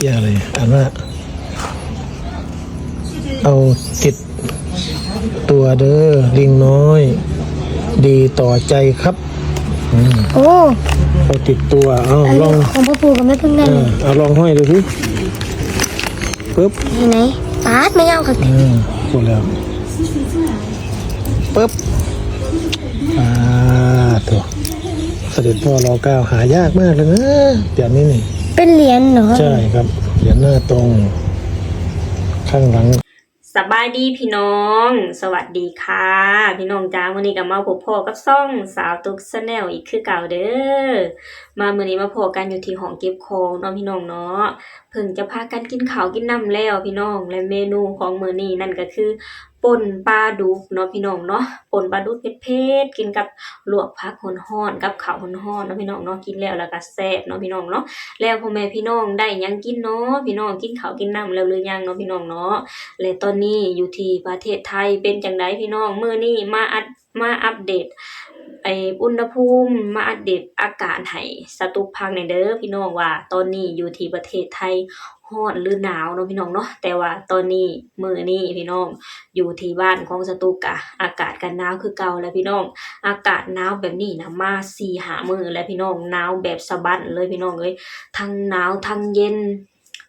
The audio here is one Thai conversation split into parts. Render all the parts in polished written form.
ขียนอะไรอ่านว่าเอาติดตัวเด้อลิงน้อยดีต่อใจครับโอ้เอาติดตัวเอาลองของพ่อปู่กับแม่พึ่งนั่นเอาลองห้อยดูสิปึ๊บไหนปาดไม่เอาค่ะพูดแล้วปึ๊บตัวเสด็จพ่อร.9หายากมากเลยนะแบบนี้นี่เป็นเหรียญเหรอใช่ครับเหรียญหน้าตรงข้างหลังสบายดีพี่น้องสวัสดีค่ะพี่น้องจ้าวันนี้กับมาพบพ่อกับซ่องสาวตุ๊กชาแนลอีกคือเก่าเด้อมาเมื่อนี้มาพบกันอยู่ที่ห้องเก็บของน้องพี่น้องเนาะเพิ่งจะพากันกินข้าวกินน้ำแล้วพี่น้องและเมนูของมื้อนี้นั่นก็คือป่นปลาดุกเนาะพี่น้องเนาะป่นปลาดุกเผ็ดๆกินกับลวกผักร้อนๆกับข้าวร้อนๆเนาะพี่น้องเนาะกินแล้วก็แซ่บเนาะพี่น้องเนาะแล้วพ่อแม่พี่น้องได้ยังกินเนาะพี่น้องกินข้าวกินน้ำแล้วหรือยังเนาะพี่น้องเนาะและตอนนี้อยู่ที่ประเทศไทยเป็นจังไดพี่น้องมื้อนี้มาอัปเดตอุณหภูมิมาอัปเดตอากาศให้สตุกพังในเด้อพี่น้องว่าตอนนี้อยู่ที่ประเทศไทยร้อนหรือหนาวเนาะพี่น้องเนาะแต่ว่าตอนนี้มื้อนี้พี่น้องอยู่ที่บ้านของสตุกอะอากาศก็หนาวคือเก่าแล้วพี่น้องอากาศหนาวแบบนี้นะมา 4-5 มื้อแล้วพี่น้องหนาวแบบสะบั้นเลยพี่น้องเอ้ยทั้งหนาวทั้งเย็น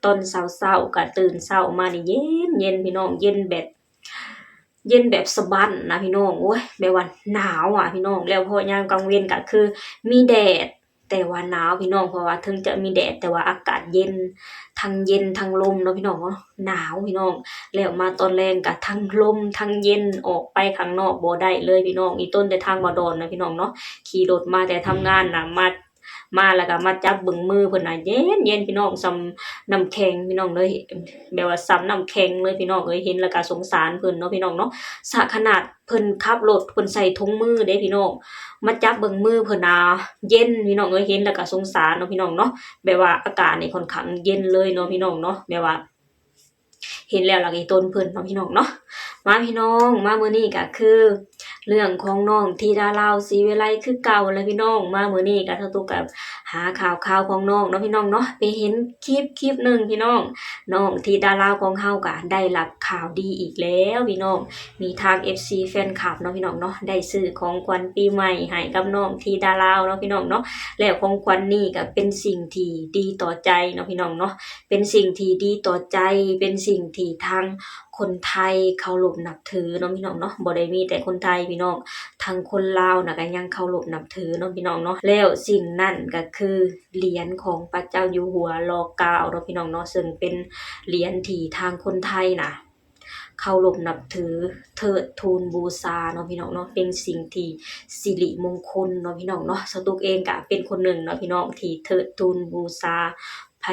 ตอนเช้าๆก็ตื่นเช้ามานี่เย็นพี่น้องเย็นแบบสะบั้นนะพี่น้องโอ้ยแบบว่าหนาวอ่ะพี่น้องแล้วพอยามกลางเว้นก็คือมีแดดแต่ว่าหนาวพี่น้องเพราะว่าถึงจะมีแดดแต่ว่าอากาศเย็นทั้งลมเนาะพี่น้องเนาะหนาวพี่น้องแล้วมาตอนแรงก็ทั้งลมทั้งเย็นออกไปข้างนอกบ่ได้เลยพี่น้องอีต้นแต่ทางบ่ดอนนะพี่น้องเนาะขี่รถมาแต่ทำงานน่ะมาแล้วก็มาจับเบิ่งมือเพิ่นน่ะเย็นพี่น้องซำน้ำแข็งพี่น้องเลยแบบว่าซ้ำน้ำแข็งเลยพี่น้องเอ้ยเห็นแล้วก็สงสารเพิ่นเนาะพี่น้องเนาะสะขนาดเพิ่นขับรถเพิ่นใส่ถุงมือเด้พี่น้องมาจับเบิ่งมือเพิ่นน่ะเย็นพี่น้องเอ้ยเห็นแล้วก็สงสารเนาะพี่น้องเนาะแบบว่าอากาศนี่ค่อนข้างเย็นเลยเนาะพี่น้องเนาะแบบว่าเห็นแล้วล่ะอีต้นเพิ่นเนาะพี่น้องเนาะมาพี่น้องมามื้อนี้ก็คือเรื่องของน้องธิดาลาวศรีวิไลคือเก่าแล้วพี่น้องมามื้อนี้ก็ตุกกับหาข่าวของน้องเนาะพี่น้องเนาะไปเห็นคลิปนึงพี่น้องธิดาลาวของเฮาก็ได้รับข่าวดีอีกแล้วพี่น้องมีทาง FC แฟนคลับเนาะพี่น้องเนาะได้ซื้อของขวัญปีใหม่ให้กับน้องธิดาลาวเนาะพี่น้องเนาะแล้วของขวัญนี่ก็เป็นสิ่งที่ดีต่อใจเนาะพี่น้องเนาะเป็นสิ่งที่ดีต่อใจเป็นสิ่งที่ทางคนไทยเคารพนับถือเนาะพี่น้องเนาะบ่ได้มีแต่คนไทยพี่น้องทั้งคนลาวน่ะก็ยังเคารพนับถือเนาะพี่น้องเนาะแล้วสิ่งนั้นก็คือเหรียญของพระเจ้าอยู่หัวร.9เนาะพี่น้องเนาะซึ่งเป็นเหรียญที่ทางคนไทยน่ะเคารพนับถือเทิดทูนบูชาเนาะพี่น้องเนาะเป็นสิ่งที่สิริมงคลเนาะพี่น้องเนาะสตุกเองก็เป็นคนหนึ่งเนาะพี่น้องที่เทิดทูนบูชาพ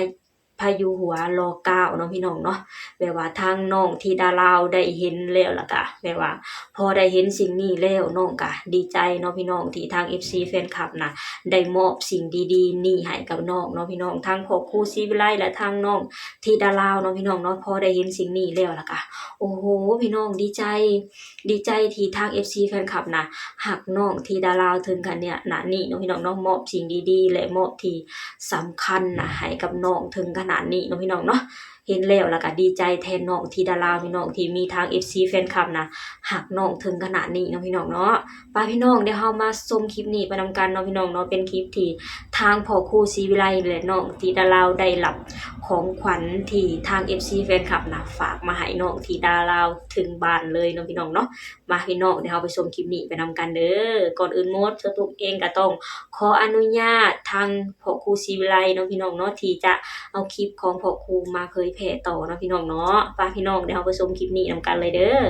ระอยู่หัวร.9เนาะพี่น้องเนาะแบบว่าทางน้องธิดาลาวได้เห็นแล้วล่ะก็แบบว่าพอได้เห็นสิ่งนี้แล้วน้องก็ดีใจเนาะพี่น้องที่ทาง FC แฟนคลับน่ะได้มอบสิ่งดีๆนี่ให้กับน้องเนาะพี่น้องทั้งพ่อครูศรีวิไลและทางน้องธิดาลาวเนาะพี่น้องเนาะพอได้เห็นสิ่งนี้แล้วล่ะก็โอ้โหพี่น้องดีใจที่ทาง FC แฟนคลับน่ะหักน้องธิดาลาวถึงกันเนี่ยน่ะนี่เนาะพี่น้องเนาะมอบสิ่งดีๆและมอบที่สำคัญน่ะให้กับน้องถึงขนาดนี้เนาะพี่น้องเนาะเห็นแล้วก็ดีใจแทนน้องธิดาลาวพี่น้องที่มีทาง FC แฟนคลับนะหักน้องถึงขนาดนี้เนาะพี่น้องเนาะป้าพี่น้องเดี๋ยวเฮามาชมคลิปนี้ไปนำกันเนาะพี่น้องเนาะเป็นคลิปที่ทางพ่อครูศรีวิไลและน้องธิดาลาวได้รับของขวัญที่ทาง FC แฟนคลับนะฝากมาให้น้องธิดาลาวถึงบ้านเลยเนาะพี่น้องเนาะมาพี่น้องเดี๋ยวเฮาไปชมคลิปนี้ไปนำกันเด้อก่อนอื่นหมดสตุกเองก็ต้องขออนุญาตทางพ่อครูศรีวิไลเนาะพี่น้องเนาะที่จะเอาคลิปของพ่อครูมาเผยแพร่ต่อเนาะพี่น้องเนาะป้าพี่น้องเดี๋ยวเราไปชมคลิปนี้นำกันเลยเด้อ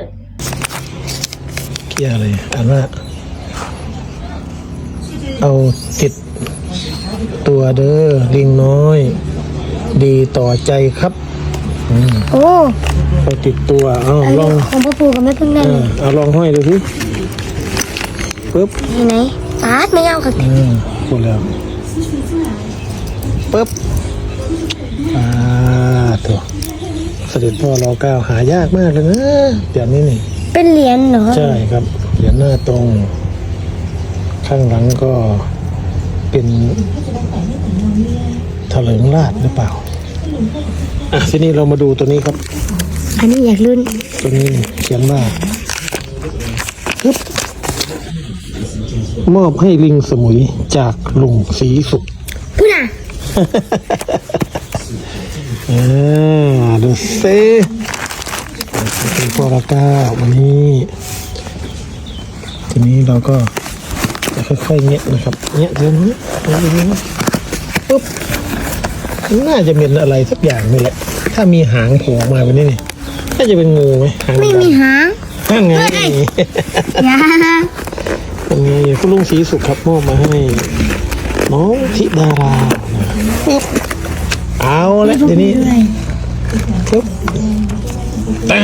เขียนอะไรอ่านว่าเอาติดตัวเด้อลิงน้อยดีต่อใจครับโอ้เอาติดตัวเอาลองของพ่อปู่กับแม่พึ่งนั่นเอาลองห้อยดูสิปึ๊บไหนปาดไม่เอาค่ะพูดแล้วปึ๊บตัวเสด็จพ่อร.9หายากมากเลยนะแบบนี้นี่เป็นเหรียญเหรอใช่ครับเหรียญหน้าตรงข้างหลังก็เป็นถลิงราชหรือเปล่า ทีนี้เรามาดูตัวนี้ครับ อันนี้อยากลุ้น ตัวนี้เขียนว่าปึ๊บมอบให้ลิงสมุยจากลุงศรีสุข พูดน่ะ ดูเซ่เป็นพวกละก้าวันนี้ทีนี้เราก็จะค่อยๆเงี้ยนะครับเงี้ยเดี๋ยวนี้ปุ๊บน่าจะเป็นอะไรสักอย่างนี่แหละถ้ามีหางโผล่มาแบบนี้นี่น่าจะเป็นงูไหมหาง ไม่มีหาง นั่นไง อย่า เป็นไงคุณลุงศรีสุขครับมอบมาให้น้องธิดารานะปุ๊บเอาละทีนี้ปุ๊บแต้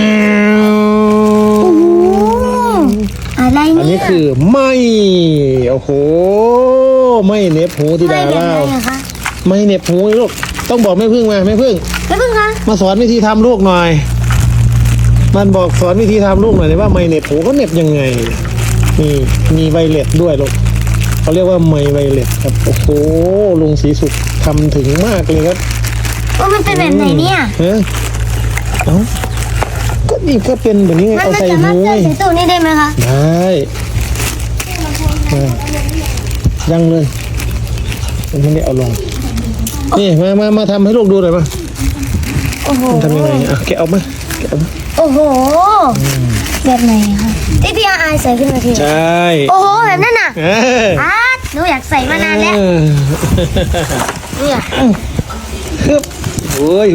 โอ้โหอะไร อัน เนี่ นี้ ย คือไม่โอ้โหไม่เหน็บหูธิ ไม่ ดา แบบ รา ไหนอะคะ ไม่เหน็บหูลูกต้องบอกแม่พึ่งมาแม่พึ่ง ไม่เพิ่งคะ มาสอนวิธีทำลูกหน่อย มันบอกสอนวิธีทำลูกหน่อยเลยว่าไม่เหน็บหูเขาเหน็บยังไงนี่มีไวเลสด้วยลูกเขาเรียกว่าไมไวเลสครับโอ้โหลุงศรีสุขทำถึงมากเลยครับ ว่ามันเป็นแบบไหนเนี่ย ฮะเอ้าก็นี่ก็เป็นแบบนี้ไง มัน เอา มัน ใส่ สามาร หู ถ ไง ใส่ตู้นี้ได้ไหมคะ ได้ยังเลยมันไม่ได้เอาลงนี่มาทำให้ลูกดูหน่อยมา โอ้โห ทำยังไงอ่ะแกะออกมาแกะออกมา โอ้โหแบบไหนอะคะที่อายใส่ขึ้นมาที ใช่ โอ้โหแบบนั้นน่ะ เออ หนูอยากใส่มานานแล้ว เออ เนี่ย ครับเฮ้ย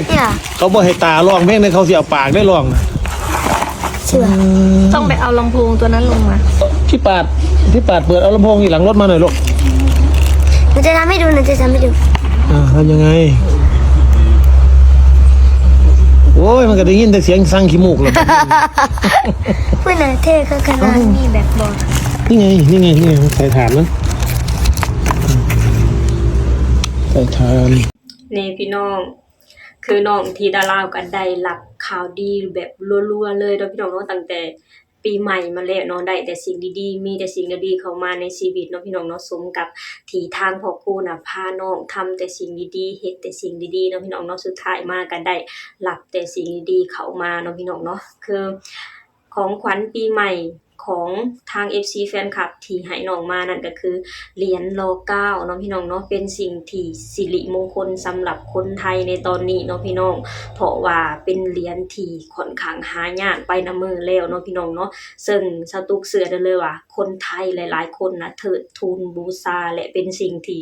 เนี่ย เขาบอกให้ตาลองเพลงเลยเขาเสียปากได้ลองนะ เชื่อ ต้องไปเอาลำโพงตัวนั้นลงมา พี่ปาดเปิดเอาลำโพงอยู่หลังรถมาหน่อยลูก หนูจะทำให้ดู ทำยังไงโอ้ยมันก็ได้ยินแต่เสียงสั่งขี้มูกเลย เพื่อนน่ะเท่ก็ขนาดนี้แบบบอล นี่ไงใส่ฐานนะใส่ฐาน นี่พี่น้อง คือน้องที่ดาราก็ได้รับข่าวดีแบบรัวๆเลยเนาะพี่น้องเนาะตั้งแต่ปีใหม่มาแล้วเนาะได้แต่สิ่งดีๆมีแต่สิ่งดีๆเข้ามาในชีวิตเนาะพี่น้องเนาะสมกับที่ทางพ่อครูน่ะพาน้องทำแต่สิ่งดีๆเฮ็ดแต่สิ่งดีๆเนาะพี่น้องเนาะสุดท้ายมาก็ได้รับแต่สิ่งดีๆเข้ามาเนาะพี่น้องเนาะคือของขวัญปีใหม่ของทาง FC แฟนคลับที่ให้น้องมานั่นก็คือเหรียญร.9เนาะพี่น้องเนาะเป็นสิ่งที่สิริมงคลสำหรับคนไทยในตอนนี้เนาะพี่น้องเพราะว่าเป็นเหรียญที่ค่อนข้างหายากไปนำมือแล้วเนาะพี่น้องเนาะซึ่งสตุกเสือได้เลยว่าคนไทยหลายๆคนนะเทิดทูนบูชาและเป็นสิ่งที่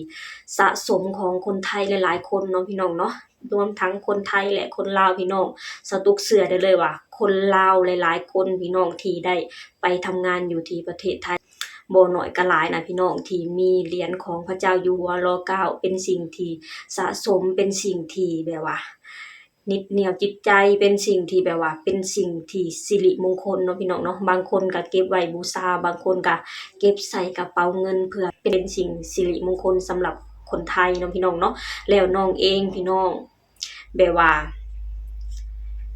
สะสมของคนไทยหลายๆคนเนาะพี่น้องเนาะรวมทั้งคนไทยและคนลาวพี่น้องสตุกเสือได้เลยว่าคนลาวหลายๆคนพี่น้องที่ได้ไปทำงานอยู่ที่ประเทศไทยบ่น้อยก็หลายนะพี่น้องที่มีเหรียญของพระเจ้าอยู่หัวร.9เป็นสิ่งที่สะสมเป็นสิ่งที่แบบว่านิดเหนี่ยวจิตใจเป็นสิ่งที่แบบว่าเป็นสิ่งที่สิริมงคลเนาะพี่น้องเนาะบางคนก็เก็บไว้บูชาบางคนก็เก็บใส่กระเป๋าเงินเพื่อเป็นสิ่งสิริมงคลสำหรับคนไทยเนาะพี่น้องเนาะแล้วน้องเองพี่น้องแบบว่า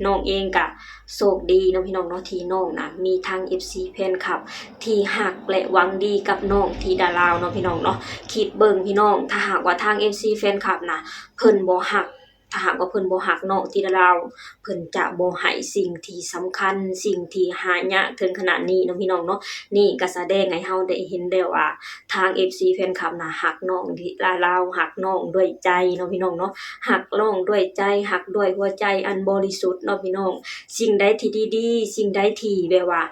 น้องเองก็โชคดีเนาะพี่น้องเนาะที่น้องนะมีทาง FC แฟนคลับที่หักและหวังดีกับน้องที่ดาราวเนาะพี่น้องเนาะคิดเบิ่งพี่น้องถ้าหากว่าทาง FC แฟนคลับนะเพิ่นบ่หักถ้าหากว่าเพิ่นบ่หักน้องที่ดาราวเพิ่นจะบ่ให้สิ่งที่สำคัญสิ่งที่หายากถึงขนาดนี้เนาะพี่น้องเนาะนี่ก็แสดงให้เฮาได้เห็นแล้วว่าทาง FC แฟนคลับนะหักน้องที่ดาราวหักน้องด้วยใจเนาะพี่น้องเนาะ หักน้องด้วยใจหักด้วยหัวใจอันบริสุทธิ์เนาะพี่น้องสิ่งใดที่ดีๆสิ่งใดที่แบบว่า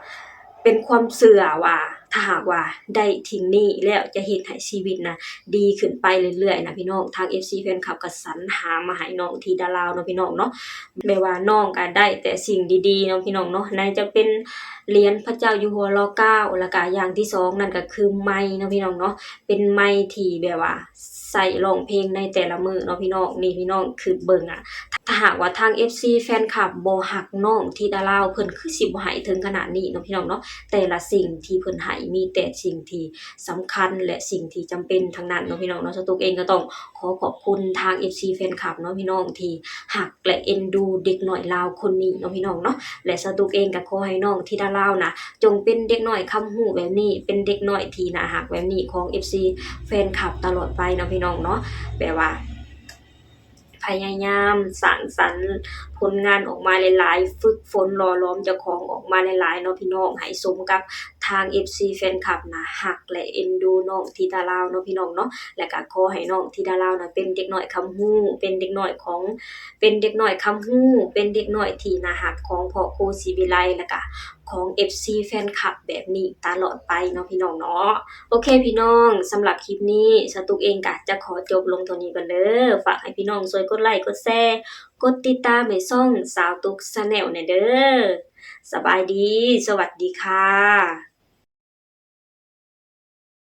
เป็นความเชื่อว่าถ้าหากว่าได้ทิ้งนี้แล้วจะเฮ็ดให้ชีวิตนะดีขึ้นไปเรื่อยๆนะพี่น้องทาง FC แฟนคลับก็สรรหามาให้น้องที่ดาราวเนาะพี่น้องเนาะแบบว่าน้องก็ได้แต่สิ่งดีๆเนาะพี่น้องเนาะไหนจะเป็นเหรียญพระเจ้าอยู่หัวร.9แล้วก็อย่างที่สองนั่นก็คือไมค์เนาะพี่น้องเนาะเป็นไมค์ที่แบบว่าใส่ร้องเพลงในแต่ละมื้อเนาะพี่น้องนี่พี่น้องคือเบิ่งถ้าหากว่าทาง FC แฟนคลับบ่ฮักน้องที่ดาราวเพิ่นคือสิบ่ให้ถึงขนาดนี้เนาะพี่น้องเนาะแต่ละสิ่งที่เพิ่นให้มีแต่สิ่งที่สำคัญและสิ่งที่จำเป็นทั้งนั้นเนาะพี่น้องเนาะสตุกเองก็ต้องขอขอบคุณทาง FC แฟนคลับเนาะพี่น้องที่ฮักและเอ็นดูเด็กน้อยลาวคนนี้เนาะพี่น้องเนาะและสตุกเองก็ขอให้น้องที่ดาราวนะจงเป็นเด็กน้อยคำฮู้แบบนี้เป็นเด็กน้อยที่น่าฮักแบบนี้ของ FC แฟนคลับตลอดไปเนาะพี่น้องเนาะแบบว่าไผ พยายามสร้างสรรค์ผลงานออกมาหลายๆฝึกฝนหล่อหลอมเจ้าของออกมาหลายๆเนาะพี่น้องให้สมกับทาง FC แฟนคลับน่ะฮักและเอ็นดูน้องธิดาลาวเนาะพี่น้องเนาะและก็ขอให้น้องธิดาลาวน่ะเป็นเด็กน้อยคำฮู้เป็นเด็กน้อยคำฮู้เป็นเด็กน้อยที่น่าฮักของพ่อครูศรีวิไลและก็ของ FC แฟนคลับแบบนี้ตลอดไปเนาะพี่น้องเนาะโอเคพี่น้องสำหรับคลิปนี้สตุกเองก็จะขอจบลงเท่านี้ก่อนเด้อฝากให้พี่น้องช่วยกดไลค์กดแชร์กดติดตามให้ช่องสาวตุก Channel แหน่เด้อสบายดีสวัสดีค่ะ